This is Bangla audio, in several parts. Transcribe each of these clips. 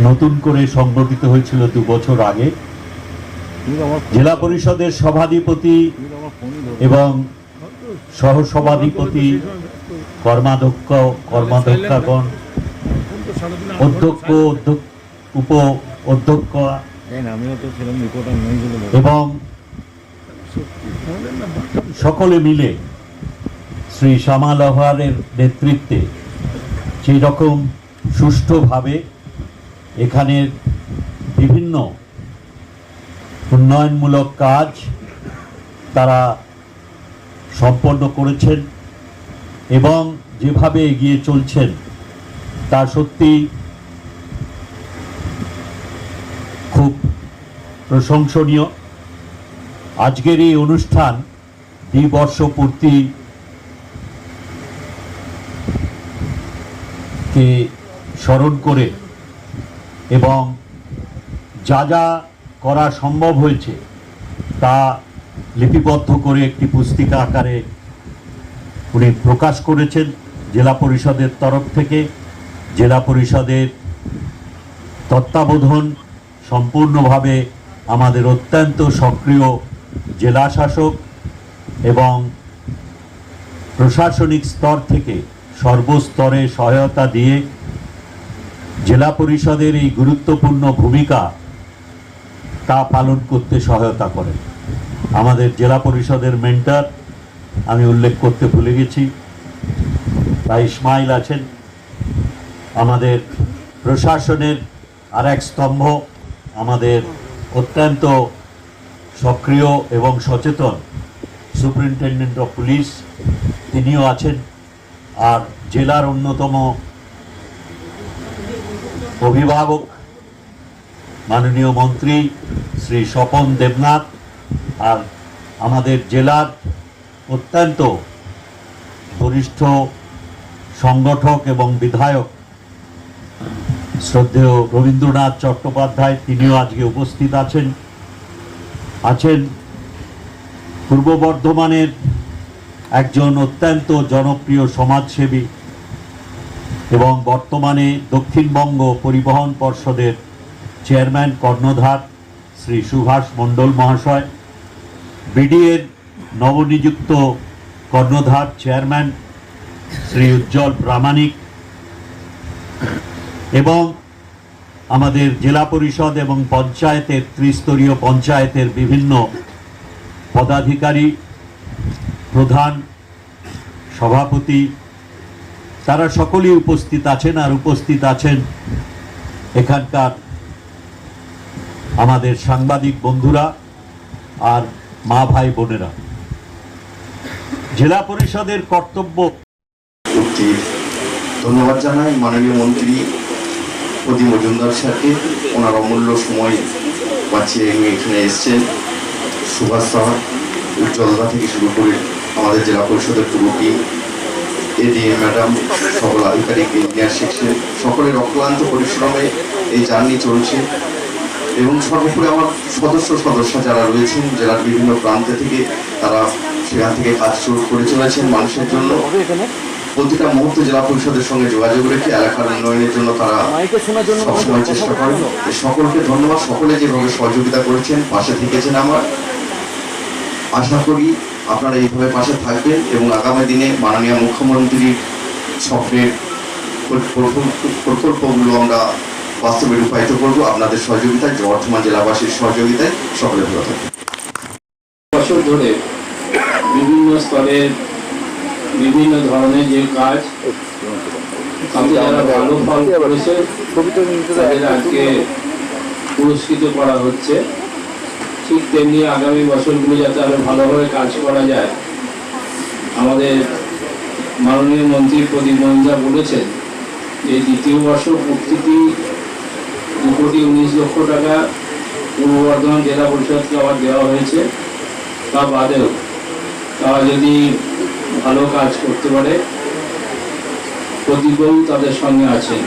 নতুন করে সংগঠিত হয়েছিল 2 বছর আগে। জেলা পরিষদের সভাধিপতি এবং সহসভাধিপতি, কর্মাধ্যক্ষগণ, অধ্যক্ষ, উপ অধ্যক্ষ এবং সকলে মিলে শ্রী শ্যামা লোহারের নেতৃত্বে সেই রকম সুষ্ঠুভাবে এখানের বিভিন্ন উন্নয়নমূলক কাজ তারা সম্পন্ন করেছেন এবং যেভাবে এগিয়ে চলছেন তা সত্যি খুব প্রশংসনীয়। আজকের এই অনুষ্ঠান দ্বিবর্ষ পূর্তিকে স্মরণ করে এবং যা যা করা সম্ভব হয়েছে তা লিপিবদ্ধ করে একটি পুস্তিকা আকারে উনি প্রকাশ করেছেন জেলা পরিষদের তরফ থেকে। জেলা পরিষদের তত্ত্বাবধান সম্পূর্ণভাবে আমাদের অত্যন্ত সক্রিয় জেলা শাসক এবং প্রশাসনিক স্তর থেকে সর্বস্তরে সহায়তা দিয়ে জেলা পরিষদের এই গুরুত্বপূর্ণ ভূমিকা তা পালন করতে সহায়তা করেন। আমাদের জেলা পরিষদের মেন্টর আমি উল্লেখ করতে ভুলে গেছি, তা ইসমাইল আছেন। আমাদের প্রশাসনের আর এক স্তম্ভ, আমাদের অত্যন্ত সক্রিয় এবং সচেতন সুপারিনটেন্ডেন্ট অফ পুলিশ, তিনিও আছেন। আর জেলার অন্যতম অভিভাবক মাননীয় মন্ত্রী শ্রী স্বপন দেবনাথ, আর আমাদের জেলার অত্যন্ত বরিষ্ঠ সংগঠক এবং বিধায়ক শ্রদ্ধেয় রবীন্দ্রনাথ চট্টোপাধ্যায়, তিনিও আজকে উপস্থিত আছেন পূর্ব বর্ধমানের একজন অত্যন্ত জনপ্রিয় সমাজসেবী এবং বর্তমানে দক্ষিণবঙ্গ পরিবহন পর্ষদের চেয়ারম্যান কর্ণধার শ্রী সুভাষ মণ্ডল মহাশয়, বিডিএর নবনিযুক্ত কর্ণধার চেয়ারম্যান শ্রী উজ্জ্বল প্রামাণিক এবং আমাদের জেলা পরিষদ এবং পঞ্চায়েতের ত্রিস্তরীয় পঞ্চায়েতের বিভিন্ন পদাধিকারী, প্রধান, সভাপতি, তারা সকলেই উপস্থিত আছেন। আর উপস্থিত আছেন এখানকার আমাদের সাংবাদিক বন্ধুরা আর মা ভাই বোনেরা। জেলা পরিষদের কর্তব্য। ধন্যবাদ জানাই মাননীয় মন্ত্রী প্রদীপ মজুমদার স্যারকে, ওনার অমূল্য সময় বাঁচিয়ে এখানে এসছেন। সুভাষ সাহা, উজ্জ্বলদা থেকে শুরু করে আমাদের জেলা পরিষদের পুরো টিম, এডিএম ম্যাডাম, সকল আধিকারিক, ইঞ্জিনিয়ার সেকশন, সকলের অক্লান্ত পরিশ্রমে এই জার্নি চলছে। এবং সর্বোপরি আমার সদস্য যারা রয়েছেন জেলার বিভিন্ন প্রান্ত থেকে, তারা সেখান থেকে কাজ করে চলেছেন মানুষের জন্য। প্রতিটা মুহূর্তে জেলা পরিষদের সঙ্গে যোগাযোগ রেখে এলাকার উন্নয়নের জন্য তারা সবসময় চেষ্টা করেন। সকলকে ধন্যবাদ, সকলে যেভাবে সহযোগিতা করেছেন, পাশে থেকেছেন। আমার আশা করি আপনারা এইভাবে পাশে থাকবেন এবং আগামী দিনে মাননীয় মুখ্যমন্ত্রীর স্বপ্নের প্রকল্পগুলো আমরা বাস্তবে রূপায়িত করবো আপনাদের সহযোগিতায়, বর্ধমান জেলাবাসীর সহযোগিতায়। সকলে ভালো থাকবেন। বছর ধরে বিভিন্ন স্তরের বিভিন্ন ধরনের যে কাজ তাতে যারা ভালো ফল করেছে তাদের আজকে পুরস্কৃত করা হচ্ছে। ঠিক তেমনি আগামী বছরগুলো যাতে আরো ভালোভাবে কাজ করা যায়, আমাদের মাননীয় মন্ত্রী প্রদীপ মজুমদার বলেছেন যে দ্বিতীয় বর্ষ প্রতিটি 2,19,00,000 টাকা পূর্ব বর্ধমান জেলা পরিষদকে আবার দেওয়া হয়েছে। তা বাদেও তারা যদি ভালো কাজ করতে পারে, প্রদীপবাবু তাদের সঙ্গে আছেন।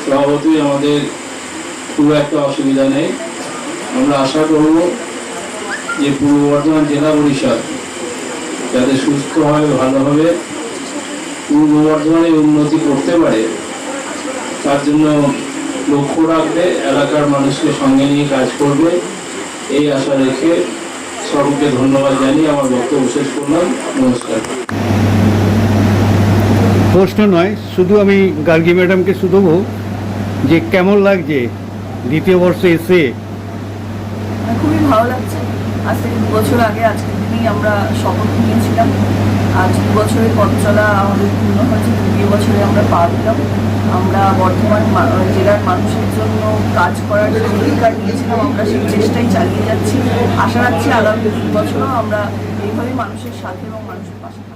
স্বভাবতই আমাদের খুব একটা অসুবিধা নেই। আমরা আশা করব যে পূর্ব বর্ধমান জেলা পরিষদ যাতে সুস্থভাবে ভালোভাবে পূর্ব বর্ধমানে উন্নতি করতে পারে, তার জন্য লক্ষ্য রাখবে, এলাকার মানুষকে সঙ্গে নিয়ে কাজ করবে, এই আশা রেখে সকলকে ধন্যবাদ জানিয়ে আমার বক্তব্য শেষ করলাম। নমস্কার। প্রশ্ন নয়, শুধু আমি গার্গী ম্যাডামকে শুধু যে কেমন লাগছে দ্বিতীয় বর্ষে এসে। খুবই ভালো লাগছে। আজ থেকে 2 বছর আগে আজকের দিনেই আমরা শপথ নিয়েছিলাম। আজ 2 বছরের পথ চলা আমাদের পূর্ণ হয়েছে, 2 বছরে আমরা পা দিলাম। আমরা বর্ধমান জেলার মানুষের জন্য কাজ করার যে অধিকার নিয়েছিলাম, আমরা সেই চেষ্টাই চালিয়ে যাচ্ছি। আশা রাখছি আগামী 2 বছরও আমরা এইভাবেই মানুষের সাথে এবং মানুষের পাশে থাকবো।